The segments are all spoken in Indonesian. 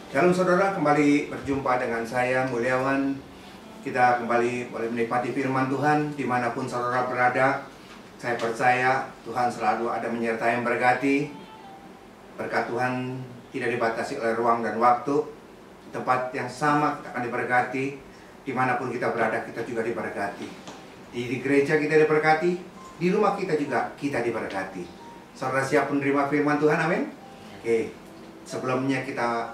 Shalom saudara, kembali berjumpa dengan saya Mulyawan. Kita kembali boleh menikmati firman Tuhan dimanapun saudara berada. Saya percaya Tuhan selalu ada menyertai yang berkati. Berkat Tuhan tidak dibatasi oleh ruang dan waktu. Tempat yang sama kita akan diberkati. Dimanapun kita berada kita juga diberkati. Di gereja kita diberkati, di rumah kita juga kita diberkati. Saudara siap menerima firman Tuhan, amin? Oke, sebelumnya kita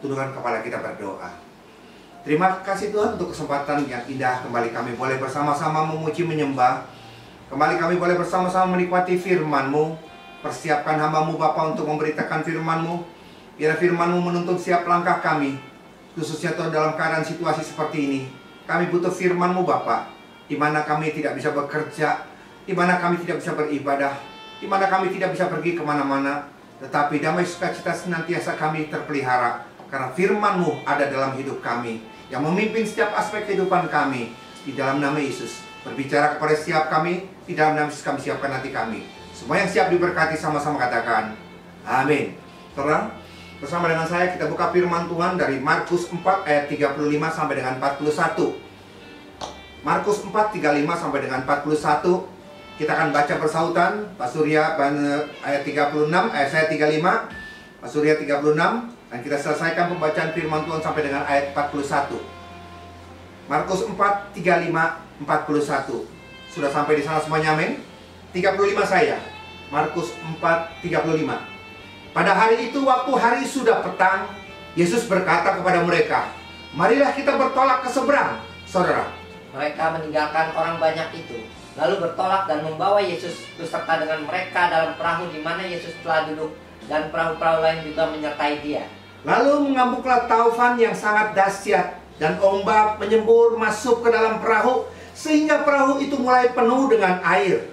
tundukkan kepala kita berdoa. Terima kasih Tuhan untuk kesempatan yang indah. Kembali kami boleh bersama-sama memuji menyembah. Kembali kami boleh bersama-sama menikmati firman-Mu. Persiapkan hamba-Mu Bapa untuk memberitakan firman-Mu. Biar firman-Mu menuntun setiap langkah kami. Khususnya Tuhan dalam keadaan situasi seperti ini. Kami butuh firman-Mu Bapa. Di mana kami tidak bisa bekerja. Di mana kami tidak bisa beribadah. Di mana kami tidak bisa pergi kemana-mana. Tetapi damai sukacita senantiasa kami terpelihara. Karena firman-Mu ada dalam hidup kami, yang memimpin setiap aspek kehidupan kami. Di dalam nama Yesus, berbicara kepada setiap kami. Di dalam nama Yesus kami siapkan hati kami. Semua yang siap diberkati sama-sama katakan amin. Saudara, bersama dengan saya kita buka firman Tuhan dari Markus 4 ayat 35 sampai dengan 41. Markus 4, 35 sampai dengan 41. Kita akan baca bersautan. Pak Surya ayat 36, saya 35, Pak Surya 36. Dan kita selesaikan pembacaan firman Tuhan sampai dengan ayat 41. Markus 4, 35, 41. Sudah sampai di sana semuanya, amin? 35 saya. Markus 4, 35. Pada hari itu, waktu hari sudah petang, Yesus berkata kepada mereka, "Marilah kita bertolak ke seberang." Saudara, Mereka meninggalkan orang banyak itu, lalu bertolak dan membawa Yesus beserta dengan mereka dalam perahu di mana Yesus telah duduk, dan perahu-perahu lain juga menyertai dia. lalu mengamuklah taufan yang sangat dahsyat, dan ombak menyembur masuk ke dalam perahu, sehingga perahu itu mulai penuh dengan air.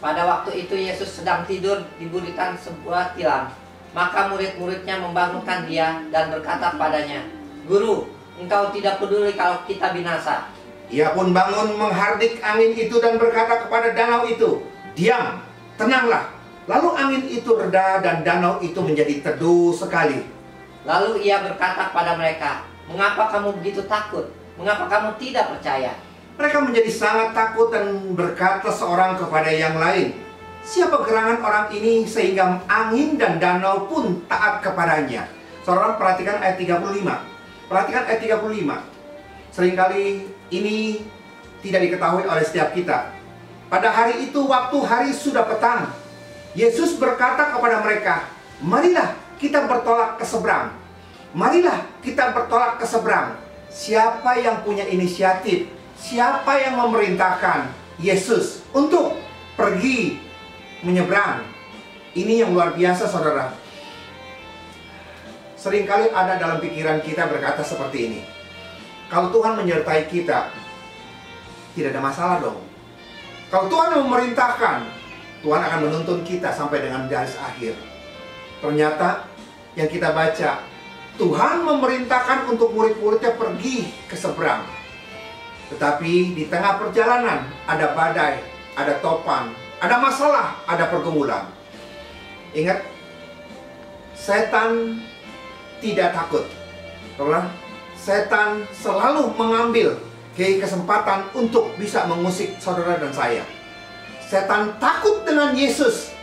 Pada waktu itu Yesus sedang tidur di buritan sebuah tilam. Maka murid-muridnya membangunkan dia dan berkata padanya, "Guru, engkau tidak peduli kalau kita binasa." Ia pun bangun menghardik angin itu dan berkata kepada danau itu, "Diam, tenanglah." Lalu angin itu reda dan danau itu menjadi teduh sekali. Lalu ia berkata kepada mereka, "Mengapa kamu begitu takut? Mengapa kamu tidak percaya?" Mereka menjadi sangat takut dan berkata seorang kepada yang lain, "Siapa gerangan orang ini sehingga angin dan danau pun taat kepadanya?" Saudara, perhatikan ayat 35. Perhatikan ayat 35. Seringkali ini tidak diketahui oleh setiap kita. Pada hari itu, waktu hari sudah petang, Yesus berkata kepada mereka, "Marilah kita bertolak ke seberang." Marilah kita bertolak ke seberang. Siapa yang punya inisiatif? Siapa yang memerintahkan Yesus untuk pergi menyeberang? Ini yang luar biasa, saudara. Seringkali ada dalam pikiran kita berkata seperti ini, kalau Tuhan menyertai kita, tidak ada masalah dong. Kalau Tuhan memerintahkan, Tuhan akan menuntun kita sampai dengan garis akhir. Ternyata yang kita baca, Tuhan memerintahkan untuk murid-muridnya pergi ke seberang. Tetapi di tengah perjalanan ada badai, ada topan, ada masalah, ada pergumulan. Ingat, setan tidak takut. Karena setan selalu mengambil kesempatan untuk bisa mengusik saudara dan saya. Setan takut dengan Yesus,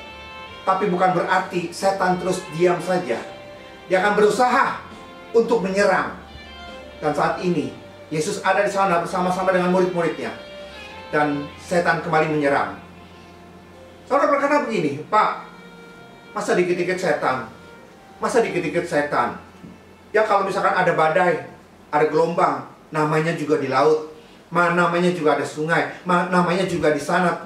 tapi bukan berarti setan terus diam saja. Dia akan berusaha untuk menyerang. Dan saat ini Yesus ada di sana bersama-sama dengan murid-muridnya, dan setan kembali menyerang. Saudara berkata begini, "Pak, masa dikit-dikit setan? Masa dikit-dikit setan? Ya kalau misalkan ada badai, ada gelombang, namanya juga di laut, namanya juga ada sungai, namanya juga di sana.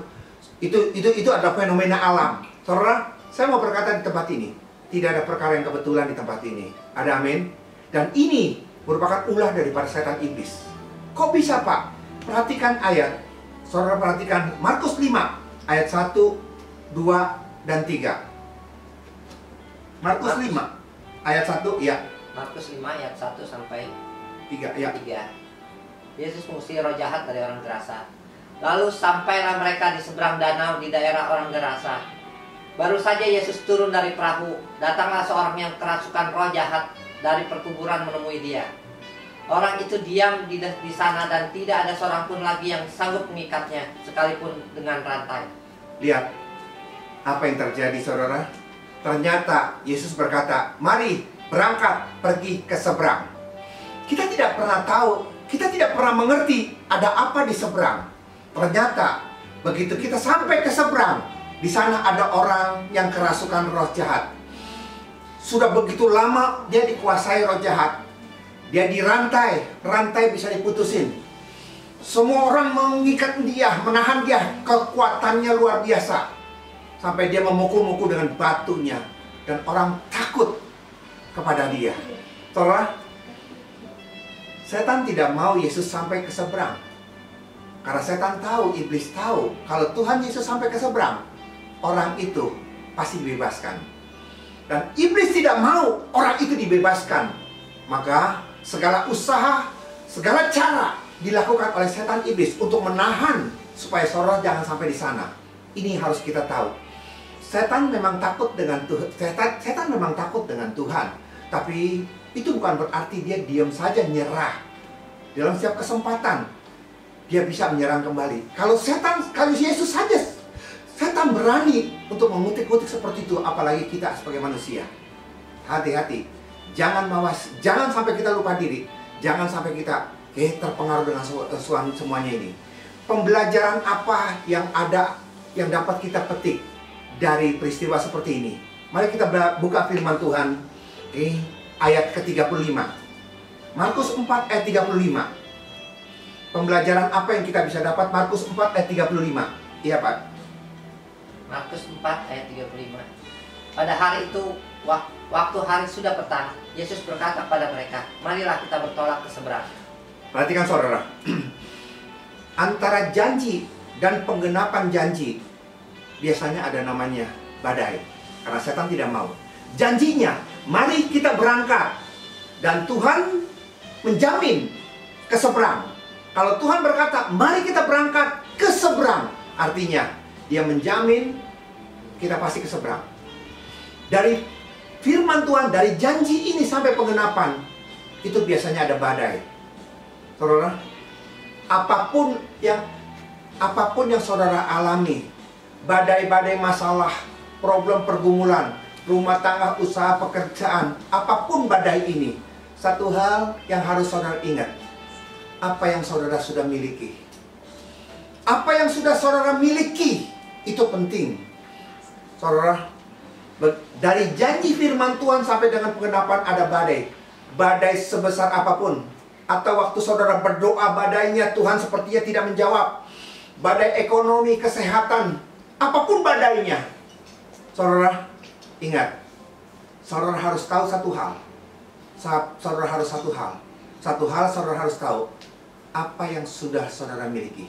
Itu ada fenomena alam." Saudara, saya mau berkata di tempat ini, tidak ada perkara yang kebetulan di tempat ini. Ada amin? Dan ini merupakan ulah daripada setan iblis. Kok bisa, Pak? Perhatikan ayat. Saudara perhatikan Markus 5 ayat 1, 2, dan 3. Markus 5 ayat 1, ya. Markus 5 ayat 1 sampai 3, ya. 3. Yesus mengusir roh jahat dari orang Gerasa. Lalu sampailah mereka di seberang danau di daerah orang Gerasa. Baru saja Yesus turun dari perahu, datanglah seorang yang kerasukan roh jahat dari perkuburan menemui dia. Orang itu diam di sana dan tidak ada seorang pun lagi yang sanggup mengikatnya, sekalipun dengan rantai. Lihat apa yang terjadi, saudara. Ternyata Yesus berkata, mari berangkat pergi ke seberang. Kita tidak pernah tahu, kita tidak pernah mengerti ada apa di seberang. Ternyata begitu kita sampai ke seberang, di sana ada orang yang kerasukan roh jahat. Sudah begitu lama dia dikuasai roh jahat. Dia dirantai, rantai bisa diputusin. Semua orang mengikat dia, menahan dia, kekuatannya luar biasa. Sampai dia memukul-mukul dengan batunya. Dan orang takut kepada dia. Saudara, setan tidak mau Yesus sampai ke seberang. Karena setan tahu, iblis tahu, kalau Tuhan Yesus sampai ke seberang, orang itu pasti dibebaskan. Dan iblis tidak mau orang itu dibebaskan. Maka segala usaha, segala cara dilakukan oleh setan iblis untuk menahan supaya saudara jangan sampai di sana. Ini harus kita tahu. Setan memang takut dengan Tuhan. Setan memang takut dengan Tuhan. Tapi itu bukan berarti dia diam saja nyerah. Dalam setiap kesempatan dia bisa menyerang kembali. Kalau Yesus saja setan berani untuk mengutik-ngutik seperti itu, apalagi kita sebagai manusia. Hati-hati. Jangan mawas, jangan sampai kita lupa diri. Jangan sampai kita terpengaruh dengan semuanya ini. Pembelajaran apa yang ada, yang dapat kita petik dari peristiwa seperti ini? Mari kita buka firman Tuhan, ayat ke-35. Markus 4 ayat 35. Pembelajaran apa yang kita bisa dapat? Markus 4 ayat 35. Iya, Pak. Markus 4 ayat 35. Pada hari itu, waktu hari sudah petang, Yesus berkata kepada mereka, marilah kita bertolak ke seberang. Perhatikan saudara. Antara janji dan penggenapan janji biasanya ada namanya badai. Karena setan tidak mau. Janjinya, mari kita berangkat. Dan Tuhan menjamin ke seberang. Kalau Tuhan berkata, mari kita berangkat ke seberang, artinya dia menjamin kita pasti ke seberang. Dari firman Tuhan, dari janji ini sampai penggenapan, itu biasanya ada badai. Saudara, apapun yang saudara alami, badai-badai masalah, problem pergumulan, rumah tangga, usaha, pekerjaan, apapun badai ini, satu hal yang harus saudara ingat, apa yang saudara sudah miliki. Apa yang sudah saudara miliki, itu penting. Saudara, dari janji firman Tuhan sampai dengan penggenapan ada badai. Badai sebesar apapun. Atau waktu saudara berdoa badainya Tuhan sepertinya tidak menjawab. Badai ekonomi, kesehatan, apapun badainya. Saudara, ingat. Saudara harus tahu satu hal. Saudara harus satu hal. Satu hal saudara harus tahu. Apa yang sudah saudara miliki.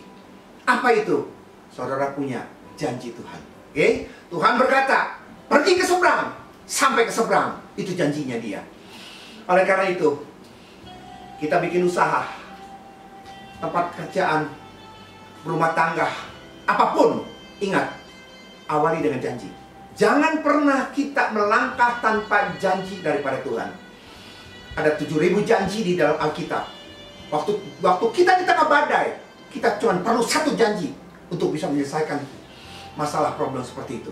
Apa itu? Saudara punya janji Tuhan. Oke? Tuhan berkata, pergi ke seberang, sampai ke seberang. Itu janjinya dia. Oleh karena itu, kita bikin usaha, tempat kerjaan, rumah tangga, apapun, ingat, awali dengan janji. Jangan pernah kita melangkah tanpa janji daripada Tuhan. Ada 7.000 janji di dalam Alkitab. Waktu kita di tengah badai, kita cuma perlu satu janji untuk bisa menyelesaikan masalah problem seperti itu.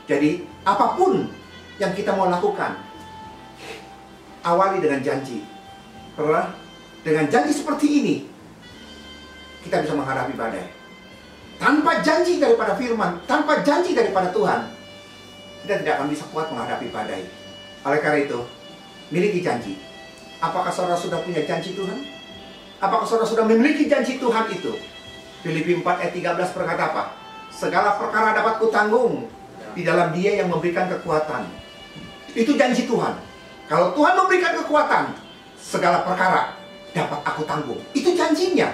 Jadi, apapun yang kita mau lakukan, awali dengan janji. Karena dengan janji seperti ini, kita bisa menghadapi badai. Tanpa janji daripada firman, tanpa janji daripada Tuhan, kita tidak akan bisa kuat menghadapi badai. Oleh karena itu, miliki janji. Apakah saudara sudah punya janji Tuhan? Apakah saudara sudah memiliki janji Tuhan itu? Filipi 4 ayat 13 berkata apa? Segala perkara dapat kutanggung di dalam Dia yang memberikan kekuatan. Itu janji Tuhan. Kalau Tuhan memberikan kekuatan, segala perkara dapat aku tanggung. Itu janjinya.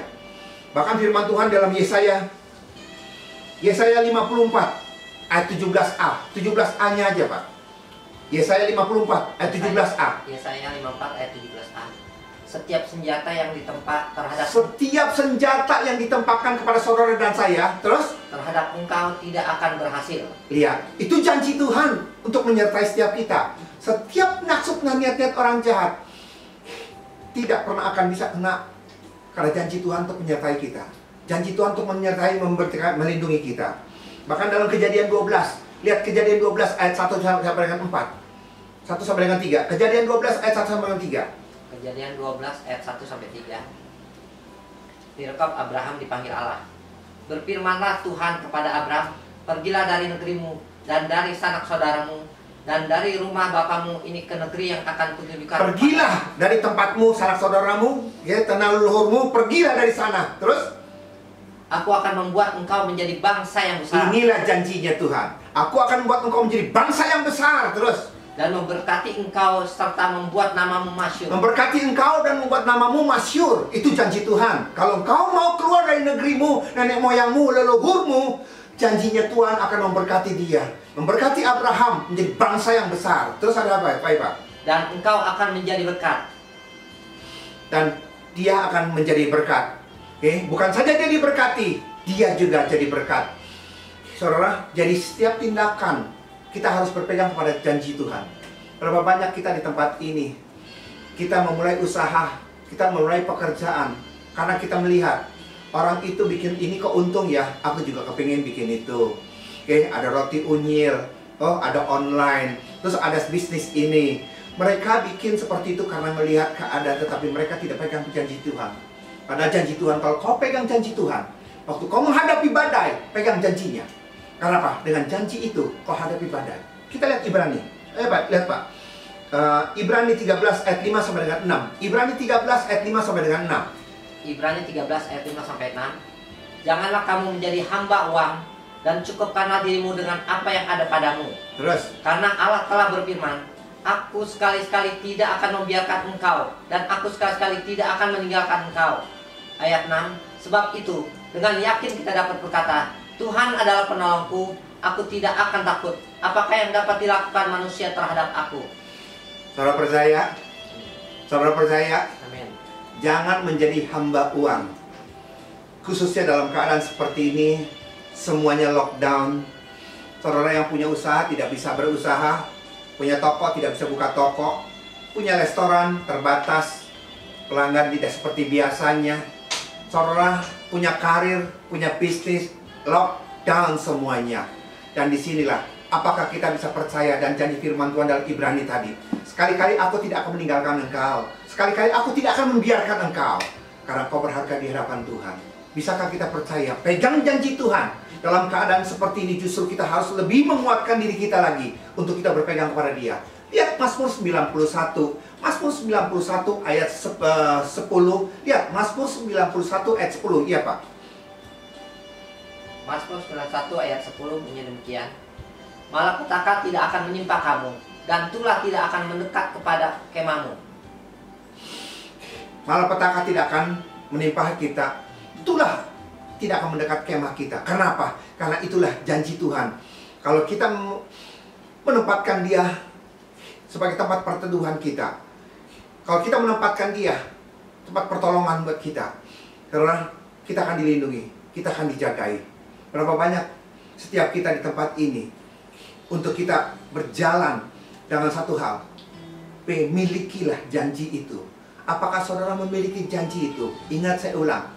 Bahkan firman Tuhan dalam Yesaya 54 ayat 17a. 17a-nya aja, Pak. Yesaya 54 ayat 17a. Yesaya 54 ayat 17a. Setiap senjata yang ditempa terhadap Setiap senjata yang ditempatkan kepada saudara dan saya, terus terhadap engkau tidak akan berhasil. lihat, itu janji Tuhan untuk menyertai setiap kita. Setiap maksudnya niat-niat orang jahat tidak pernah akan bisa kena, karena janji Tuhan untuk menyertai kita. Janji Tuhan untuk menyertai, memberkati, melindungi kita. Bahkan dalam Kejadian 12, lihat Kejadian 12 ayat 1 sampai dengan 4. 1 sampai dengan 3. Kejadian 12 ayat 1 sampai dengan 3. Kejadian 12 ayat 1 sampai 3. Direkap Abraham dipanggil Allah. Berfirmanlah Tuhan kepada Abraham, pergilah dari negerimu dan dari sanak saudaramu dan dari rumah bapamu ini ke negeri yang akan kutunjukkan. Pergilah dari tempatmu, sanak saudaramu, ya, tanah leluhurmu, pergilah dari sana. Terus, aku akan membuat engkau menjadi bangsa yang besar. Inilah janjinya Tuhan. Aku akan membuat engkau menjadi bangsa yang besar. Terus, dan memberkati engkau serta membuat namamu masyhur. Memberkati engkau dan membuat namamu masyhur. Itu janji Tuhan. Kalau engkau mau keluar dari negerimu, nenek moyangmu, leluhurmu, janjinya Tuhan akan memberkati dia. Memberkati Abraham menjadi bangsa yang besar. Terus ada apa, Pak? Dan engkau akan menjadi berkat. Dan dia akan menjadi berkat. Oke, bukan saja dia diberkati, dia juga jadi berkat. Saudara, jadi setiap tindakan kita harus berpegang kepada janji Tuhan. Berapa banyak kita di tempat ini, kita memulai usaha, kita memulai pekerjaan, karena kita melihat orang itu bikin ini kok untung ya, aku juga kepingin bikin itu. Oke, ada roti unyil, oh ada online, terus ada bisnis ini. Mereka bikin seperti itu karena melihat keadaan, tetapi mereka tidak pegang janji Tuhan. Pada janji Tuhan, kalau kau pegang janji Tuhan, waktu kau menghadapi badai, pegang janjinya. Karena apa? Dengan janji itu kau hadapi badai. Kita lihat Ibrani. Pak, lihat Pak. Ibrani 13 ayat 5 sampai dengan 6. Ibrani 13 ayat 5 sampai dengan 6. Ibrani 13 ayat 5 sampai 6. Janganlah kamu menjadi hamba uang dan cukupkanlah dirimu dengan apa yang ada padamu. Terus, karena Allah telah berfirman, aku sekali-sekali tidak akan membiarkan engkau dan aku sekali-sekali tidak akan meninggalkan engkau. Ayat 6. Sebab itu dengan yakin kita dapat berkata, Tuhan adalah penolongku, aku tidak akan takut. Apakah yang dapat dilakukan manusia terhadap aku? Saudara percaya? Saudara percaya? Amin. Jangan menjadi hamba uang. Khususnya dalam keadaan seperti ini, semuanya lockdown. Saudara yang punya usaha tidak bisa berusaha, punya toko tidak bisa buka toko, punya restoran terbatas, pelanggan tidak seperti biasanya. Saudara punya karir, punya bisnis, lockdown semuanya. Dan disinilah apakah kita bisa percaya dan janji firman Tuhan dalam Ibrani tadi. Sekali-kali aku tidak akan meninggalkan engkau, sekali-kali aku tidak akan membiarkan engkau, karena kau berharga di hadapan Tuhan. Bisakah kita percaya? Pegang janji Tuhan. Dalam keadaan seperti ini justru kita harus lebih menguatkan diri kita lagi untuk kita berpegang kepada Dia. Lihat Mazmur 91. Mazmur 91 ayat 10. Lihat Mazmur 91 ayat 10. Iya Pak. Mazmur 91 ayat 10 bunyi demikian. Malapetaka tidak akan menimpa kamu, dan tulah tidak akan mendekat kepada kemahmu. Malapetaka tidak akan menimpa kita, tulah tidak akan mendekat kemah kita. Karena apa? Karena itulah janji Tuhan. Kalau kita menempatkan Dia sebagai tempat perteduhan kita, kalau kita menempatkan Dia tempat pertolongan buat kita, karena kita akan dilindungi, kita akan dijagai. Berapa banyak setiap kita di tempat ini untuk kita berjalan dengan satu hal, milikilah janji itu. Apakah saudara memiliki janji itu? Ingat, saya ulang,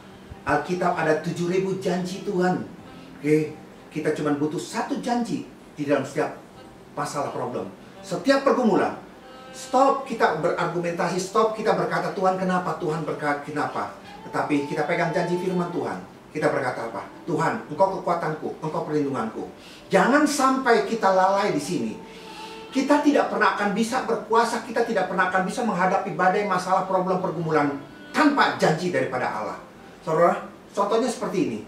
Alkitab ada 7.000 janji Tuhan. Oke, kita cuma butuh satu janji di dalam setiap masalah problem, setiap pergumulan. Stop kita berargumentasi, stop kita berkata Tuhan kenapa, Tuhan berkata kenapa. Tetapi kita pegang janji firman Tuhan. Kita berkata apa? Tuhan, Engkau kekuatanku, Engkau perlindunganku. Jangan sampai kita lalai di sini. Kita tidak pernah akan bisa berkuasa, kita tidak pernah akan bisa menghadapi badai masalah problem pergumulan tanpa janji daripada Allah. Saudara, contohnya seperti ini.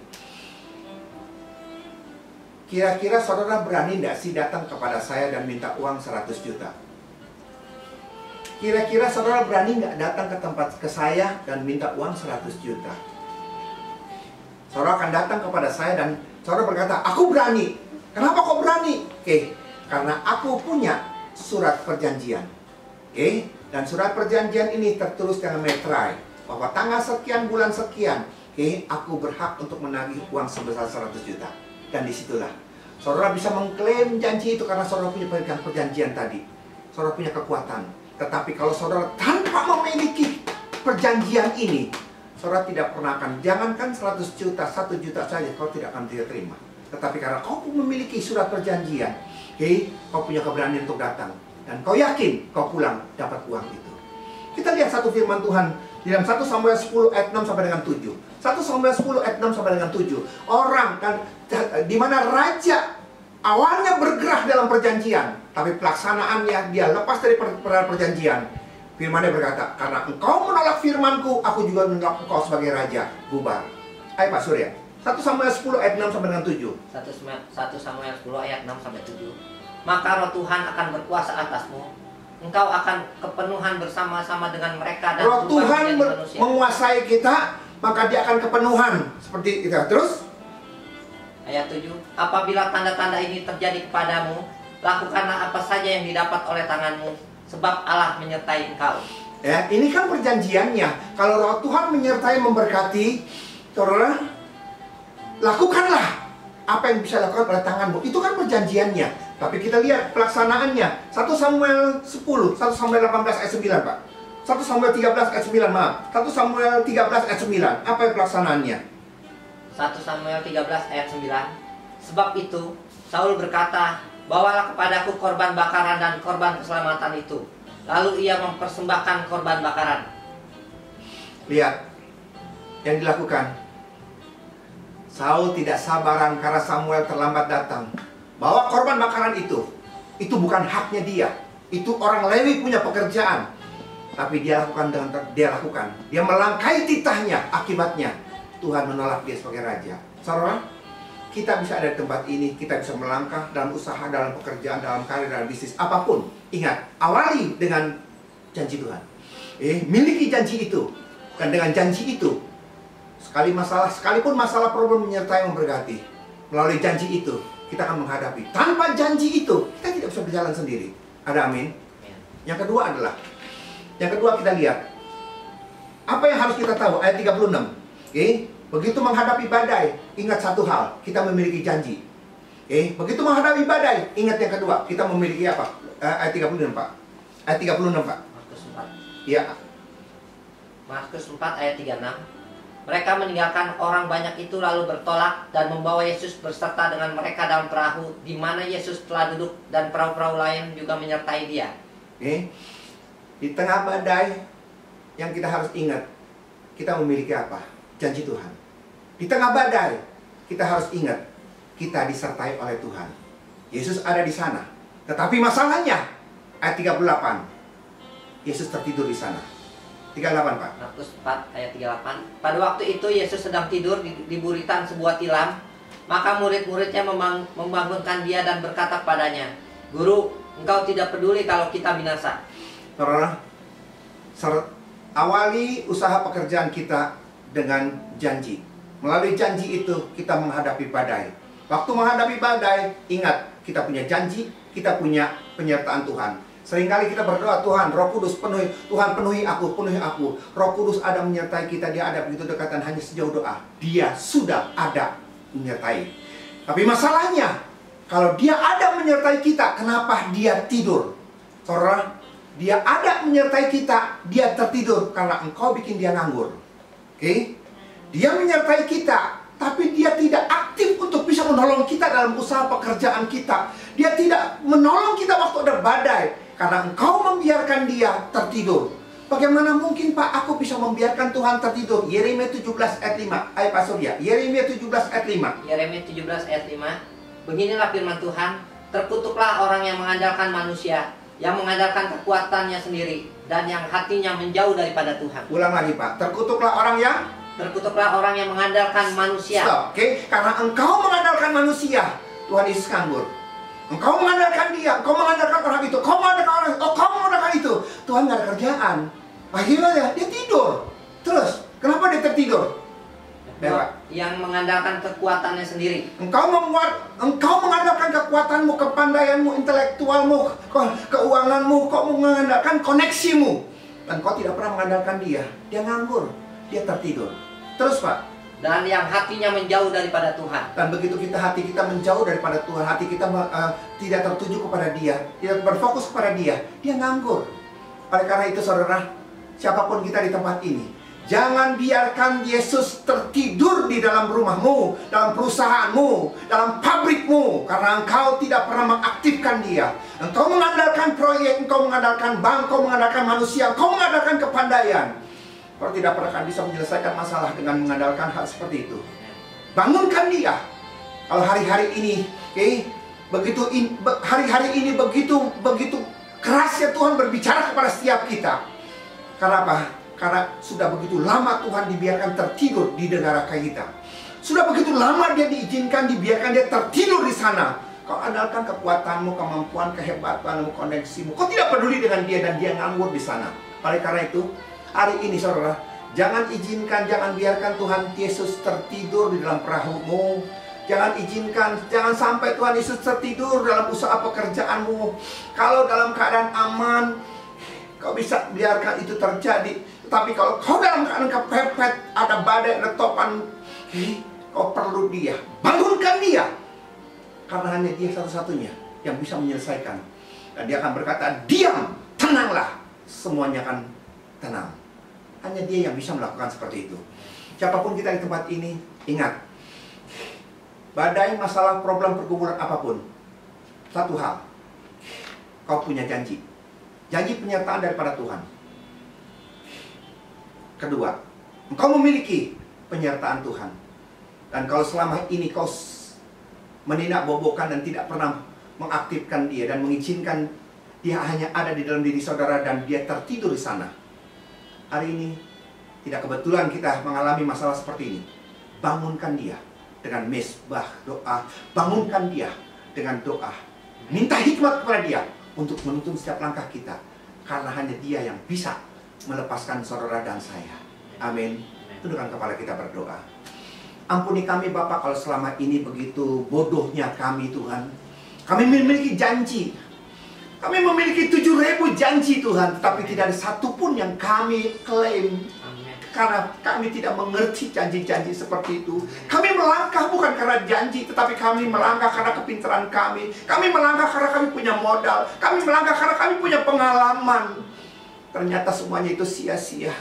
Kira-kira saudara berani tidak sih datang kepada saya dan minta uang 100 juta? Kira-kira saudara berani nggak datang ke saya dan minta uang 100 juta? Saudara akan datang kepada saya dan saudara berkata, aku berani. Kenapa kok berani? Oke, karena aku punya surat perjanjian. Oke, dan surat perjanjian ini tertulis dengan meterai bahwa tanggal sekian, bulan sekian, oke, aku berhak untuk menagih uang sebesar 100 juta. Dan disitulah saudara bisa mengklaim janji itu karena saudara punya pegang perjanjian tadi. saudara punya kekuatan. Tetapi kalau saudara tanpa memiliki perjanjian ini, saudara tidak pernah akan, jangankan 100 juta, 1 juta saja kau tidak akan terima. Tetapi karena kau memiliki surat perjanjian, kau punya keberanian untuk datang. Dan kau yakin kau pulang dapat uang itu. Kita lihat satu firman Tuhan di dalam 1 Samuel 10 ayat 6 sampai dengan 7. 1 Samuel 10 ayat 6 sampai dengan 7. Orang kan di mana raja awalnya bergerak dalam perjanjian, tapi pelaksanaannya dia lepas dari perjanjian. Firman-Nya berkata, karena engkau menolak firmanku, aku juga menolak engkau sebagai raja. Bubar. Ayo Pak Surya. 1 Samuel 10 ayat 6 sampai dengan 7. 1 Samuel 10 ayat 6 sampai 7. Maka roh Tuhan akan berkuasa atasmu. Engkau akan kepenuhan bersama-sama dengan mereka dan roh Tuhan menguasai kita, maka dia akan kepenuhan seperti itu. Terus ayat 7. Apabila tanda-tanda ini terjadi kepadamu, lakukanlah apa saja yang didapat oleh tanganmu, sebab Allah menyertai engkau. Ya, ini kan perjanjiannya. Kalau roh Tuhan menyertai memberkati, saudara, lakukanlah apa yang bisa dilakukan oleh tanganmu. Itu kan perjanjiannya. Tapi kita lihat pelaksanaannya. 1 Samuel 10, 1 Samuel 18 ayat 9, Pak. 1 Samuel 13 ayat 9, maaf. 1 Samuel 13 ayat 9. Apa yang pelaksanaannya? 1 Samuel 13 ayat 9. Sebab itu Saul berkata, bawalah kepadaku korban bakaran dan korban keselamatan itu. Lalu ia mempersembahkan korban bakaran. Lihat yang dilakukan. Saul tidak sabaran karena Samuel terlambat datang. Bawa korban bakaran itu bukan haknya dia. Itu orang Lewi punya pekerjaan. Tapi dia lakukan dengan dia melangkahi titahnya. Akibatnya Tuhan menolak dia sebagai raja. Saudara, kita bisa ada di tempat ini, kita bisa melangkah dalam usaha, dalam pekerjaan, dalam karir, dalam bisnis, apapun. Ingat, awali dengan janji Tuhan. Miliki janji itu. Dan dengan janji itu, sekalipun masalah problem menyertai memberkati, melalui janji itu kita akan menghadapi. Tanpa janji itu kita tidak bisa berjalan sendiri. Ada amin? Yang kedua kita lihat apa yang harus kita tahu. Ayat 36. Begitu menghadapi badai, ingat satu hal, kita memiliki janji. Begitu menghadapi badai, ingat yang kedua, kita memiliki apa? Ayat 36, Pak. Ayat 36, Pak. Markus 4. Iya. Markus 4 ayat 36. Mereka meninggalkan orang banyak itu lalu bertolak dan membawa Yesus berserta dengan mereka dalam perahu, di mana Yesus telah duduk dan perahu-perahu lain juga menyertai dia. Di tengah badai yang kita harus ingat, kita memiliki apa? Janji Tuhan. Di tengah badai kita harus ingat, kita disertai oleh Tuhan. Yesus ada di sana. Tetapi masalahnya ayat 38, Yesus tertidur di sana. 38, Pak. Markus 4 ayat 38. Pada waktu itu Yesus sedang tidur di buritan sebuah tilam. Maka murid-muridnya membangunkan dia dan berkata padanya, Guru, engkau tidak peduli kalau kita binasa. Saudara, awali usaha pekerjaan kita dengan janji. Melalui janji itu kita menghadapi badai. Waktu menghadapi badai, ingat, kita punya janji, kita punya penyertaan Tuhan. Seringkali kita berdoa, Tuhan, Roh Kudus penuhi, Tuhan penuhi aku, penuhi aku. Roh Kudus ada menyertai kita, dia ada begitu dekat dan hanya sejauh doa. Dia sudah ada menyertai. Tapi masalahnya, kalau dia ada menyertai kita, kenapa dia tidur? Saudara, dia ada menyertai kita, dia tertidur karena engkau bikin dia nganggur. Dia menyertai kita, tapi dia tidak aktif untuk bisa menolong kita dalam usaha pekerjaan kita. Dia tidak menolong kita waktu ada badai, karena engkau membiarkan dia tertidur. Bagaimana mungkin, Pak, aku bisa membiarkan Tuhan tertidur? Yeremia 17 ayat 5. Ayo Pak Surya, Yeremia 17 ayat 5. Yeremia 17 ayat 5. Beginilah firman Tuhan, terkutuklah orang yang mengandalkan manusia, yang mengandalkan kekuatannya sendiri, dan yang hatinya menjauh daripada Tuhan. Ulang lagi, Pak. Terkutuklah orang yang mengandalkan manusia. Stop, karena engkau mengandalkan manusia, Tuhan Yesus nganggur. Engkau mengandalkan dia, engkau mengandalkan orang itu, kau mengandalkan orang itu, kau mengandalkan itu. Tuhan gak ada kerjaan. Akhirnya dia tidur. Terus, kenapa dia tertidur? Yang mengandalkan kekuatannya sendiri. Engkau mengandalkan kekuatanmu, kepandaianmu, intelektualmu, keuanganmu, kau mengandalkan koneksimu. Dan kau tidak pernah mengandalkan dia. Dia nganggur, dia tertidur. Terus, Pak, dan yang hatinya menjauh daripada Tuhan. Dan begitu hati kita menjauh daripada Tuhan, hati kita tidak tertuju kepada Dia, tidak berfokus kepada Dia, dia nganggur. Oleh karena itu saudara, siapapun kita di tempat ini, jangan biarkan Yesus tertidur di dalam rumahmu, dalam perusahaanmu, dalam pabrikmu, karena engkau tidak pernah mengaktifkan Dia. Engkau mengandalkan proyek, engkau mengandalkan bank, engkau mengandalkan manusia, engkau mengandalkan kepandaian. Kau tidak pernah akan bisa menyelesaikan masalah dengan mengandalkan hal seperti itu. Bangunkan Dia. Kalau hari-hari ini, hari-hari ini begitu kerasnya Tuhan berbicara kepada setiap kita. Karena apa? Karena sudah begitu lama Tuhan dibiarkan tertidur di negara kita. Sudah begitu lama Dia dibiarkan Dia tertidur di sana. Kau andalkan kekuatanmu, kemampuan, kehebatanmu, koneksimu. Kau tidak peduli dengan Dia dan Dia nganggur di sana. Oleh karena itu, hari ini saudara, jangan biarkan Tuhan Yesus tertidur di dalam perahumu. Jangan sampai Tuhan Yesus tertidur dalam usaha pekerjaanmu. Kalau dalam keadaan aman, kau bisa biarkan itu terjadi. Tapi kalau kau dalam keadaan kepepet, ada badai, ada topan, kau perlu Dia. Bangunkan Dia. Karena hanya Dia satu-satunya yang bisa menyelesaikan. Dan Dia akan berkata, diam, tenanglah. Semuanya akan tenang. Hanya Dia yang bisa melakukan seperti itu. Siapapun kita di tempat ini, ingat, badai, masalah, problem, pergumulan apapun, satu hal, kau punya janji. Janji penyertaan daripada Tuhan. Kedua, engkau memiliki penyertaan Tuhan. Dan kalau selama ini kau menindak-bobokkan dan tidak pernah mengaktifkan Dia dan mengizinkan Dia hanya ada di dalam diri saudara dan Dia tertidur di sana, hari ini tidak kebetulan kita mengalami masalah seperti ini. Bangunkan Dia dengan mesbah doa. Bangunkan Dia dengan doa. Minta hikmat kepada Dia untuk menuntun setiap langkah kita. Karena hanya Dia yang bisa melepaskan saudara dan saya. Amin. Tundukkan kepala kita berdoa. Ampuni kami Bapa kalau selama ini begitu bodohnya kami Tuhan. Kami memiliki janji. Kami memiliki 7.000 janji Tuhan, tetapi tidak ada satupun yang kami klaim. Karena kami tidak mengerti janji-janji seperti itu. Kami melangkah bukan karena janji, tetapi kami melangkah karena kepintaran kami. Kami melangkah karena kami punya modal. Kami melangkah karena kami punya pengalaman. Ternyata semuanya itu sia-sia.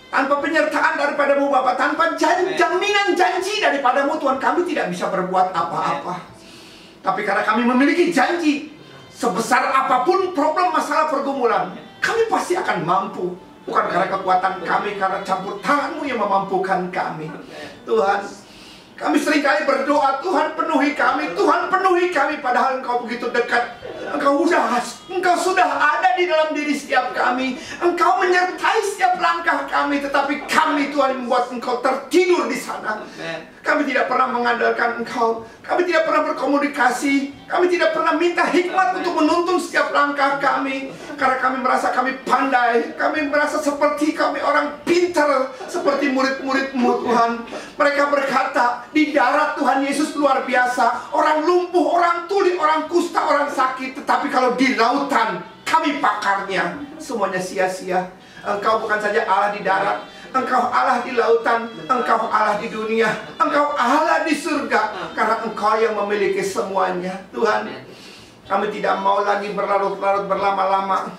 Tanpa penyertaan daripadamu Bapa, tanpa jaminan janji daripadamu Tuhan, kami tidak bisa berbuat apa-apa. Tapi karena kami memiliki janji, sebesar apapun problem, masalah, pergumulan, kami pasti akan mampu. Bukan karena kekuatan kami, karena campur tangan-Mu yang memampukan kami. Tuhan, kami seringkali berdoa, Tuhan penuhi kami, Tuhan penuhi kami, padahal Engkau begitu dekat. Engkau sudah ada di dalam diri setiap kami. Engkau menyertai setiap langkah kami, tetapi kami Tuhan membuat Engkau tertidur di sana. Kami tidak pernah mengandalkan Engkau. Kami tidak pernah berkomunikasi. Kami tidak pernah minta hikmat untuk menuntun setiap langkah kami. Karena kami merasa kami pandai. Kami merasa seperti kami orang pintar, seperti murid-murid-Mu Tuhan. Mereka berkata, di darat Tuhan Yesus luar biasa. Orang lumpuh, orang tuli, orang kusta, orang sakit. Tetapi kalau di lautan, kami pakarnya. Semuanya sia-sia. Engkau bukan saja Allah di darat, Engkau Allah di lautan, Engkau Allah di dunia, Engkau Allah di surga. Karena Engkau yang memiliki semuanya. Tuhan, kami tidak mau lagi berlarut-larut berlama-lama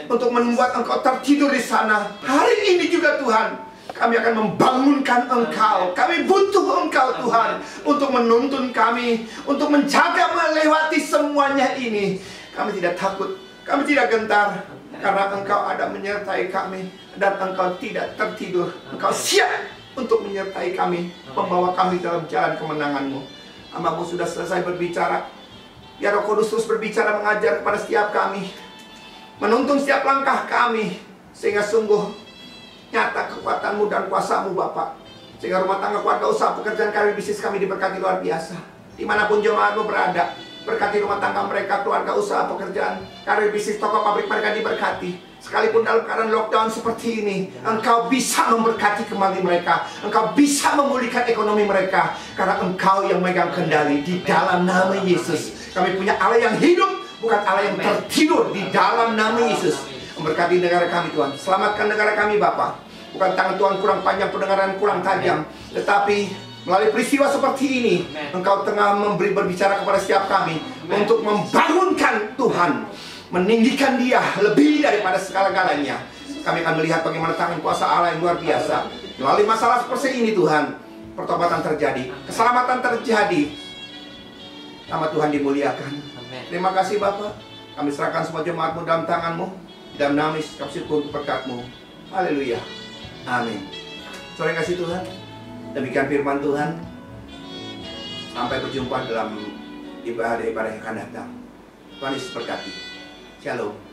untuk membuat Engkau tertidur di sana. Hari ini juga Tuhan, kami akan membangunkan Engkau. Kami butuh Engkau Tuhan untuk menuntun kami, untuk menjaga melewati semuanya ini. Kami tidak takut, kami tidak gentar, karena Engkau ada menyertai kami. Dan Engkau tidak tertidur. Engkau siap untuk menyertai kami, membawa kami dalam jalan kemenangan-Mu. Hamba-Mu sudah selesai berbicara. Ya Roh Kudus terus berbicara, mengajar kepada setiap kami, menuntun setiap langkah kami, sehingga sungguh nyata kekuatan-Mu dan kuasa-Mu Bapa. Sehingga rumah tangga, keluarga, usaha, pekerjaan, karir, bisnis kami diberkati luar biasa. Dimanapun jemaat-Mu berada, berkati rumah tangga mereka, keluarga, usaha, pekerjaan, karir, bisnis, toko, pabrik mereka diberkati. Sekalipun dalam keadaan lockdown seperti ini, Engkau bisa memberkati kembali mereka. Engkau bisa memulihkan ekonomi mereka. Karena Engkau yang megang kendali. Di dalam nama Yesus, kami punya Allah yang hidup, bukan Allah yang tertidur. Di dalam nama Yesus, memberkati negara kami Tuhan. Selamatkan negara kami Bapa. Bukan tangan Tuhan kurang panjang, pendengaran kurang tajam, tetapi melalui peristiwa seperti ini, Engkau tengah berbicara kepada setiap kami untuk membangunkan Tuhan, meninggikan Dia lebih daripada segala-galanya. Kami akan melihat bagaimana tangan kuasa Allah yang luar biasa. Melalui masalah seperti ini Tuhan, pertobatan terjadi, keselamatan terjadi, nama Tuhan dimuliakan. Terima kasih Bapa. Kami serahkan semua jemaat-Mu dalam tangan-Mu. Dalam nama Yesus kami syukur untuk berkat-Mu. Haleluya. Amin. Saudara yang kasih Tuhan, demikian firman Tuhan. Sampai berjumpa dalam ibadah yang akan datang. Tuhan Yesus berkati. Shalom.